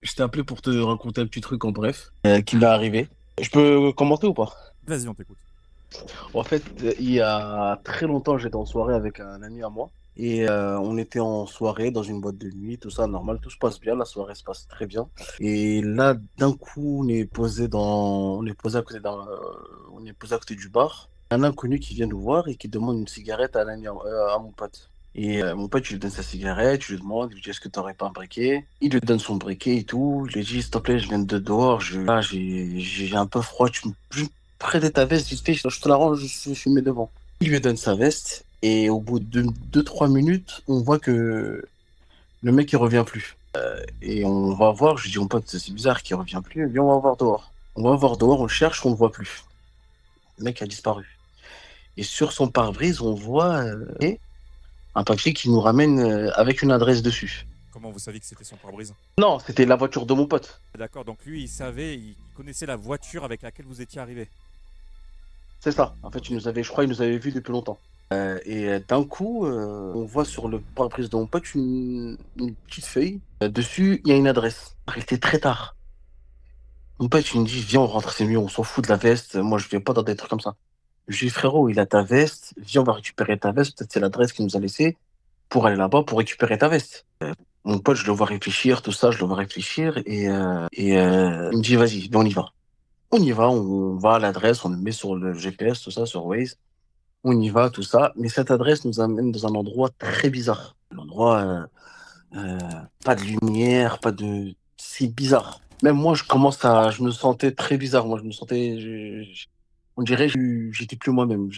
Je t'ai appelé pour te raconter un petit truc en bref qui m'est arrivé. Je peux commenter ou pas? Vas-y, on t'écoute. En fait, il y a très longtemps, j'étais en soirée avec un ami à moi. Et on était en soirée dans une boîte de nuit, tout ça, normal, tout se passe bien, la soirée se passe très bien. Et là, d'un coup, on est posé à côté du bar. Un inconnu qui vient nous voir et qui demande une cigarette à, à mon pote. Et mon pote, je lui donne sa cigarette, je lui demande, je lui dis, est-ce que tu n'aurais pas un briquet? Il lui donne son briquet et tout. Je lui dis, s'il te plaît, je viens de dehors, là, j'ai un peu froid, tu me prêter ta veste, vite fait, je te la range, je mets devant. Il lui donne sa veste, et au bout de 2-3 minutes, on voit que le mec, il revient plus. Et on va voir, je lui dis, mon pote, c'est bizarre qu'il revient plus, viens, on va voir dehors. On va voir dehors, on le cherche, on ne le voit plus. Le mec a disparu. Et sur son pare-brise, on voit un papier qui nous ramène avec une adresse dessus. Comment vous saviez que c'était son pare-brise? Non, c'était la voiture de mon pote. D'accord, donc lui, il savait, il connaissait la voiture avec laquelle vous étiez arrivé. C'est ça. En fait, Ok. je crois, il nous avait vu depuis longtemps. Et d'un coup, on voit sur le pare-brise de mon pote une petite feuille. Dessus, il y a une adresse. Il était très tard. Mon pote, il me dit, viens, on rentre, c'est mieux, on s'en fout de la veste. Moi, je viens pas dans des trucs comme ça. Je lui dis, frérot, il a ta veste. Viens, on va récupérer ta veste. Peut-être c'est l'adresse qu'il nous a laissée pour aller là-bas pour récupérer ta veste. Mon pote, je le vois réfléchir, tout ça, je le vois réfléchir. Il me dit, vas-y, viens, on y va. On y va, on va à l'adresse, on le met sur le GPS, tout ça, sur Waze. On y va, tout ça. Mais cette adresse nous amène dans un endroit très bizarre. L'endroit, pas de lumière, pas de... C'est bizarre. Même moi, je me sentais très bizarre. Moi, je me sentais, on dirait, que j'étais plus moi-même.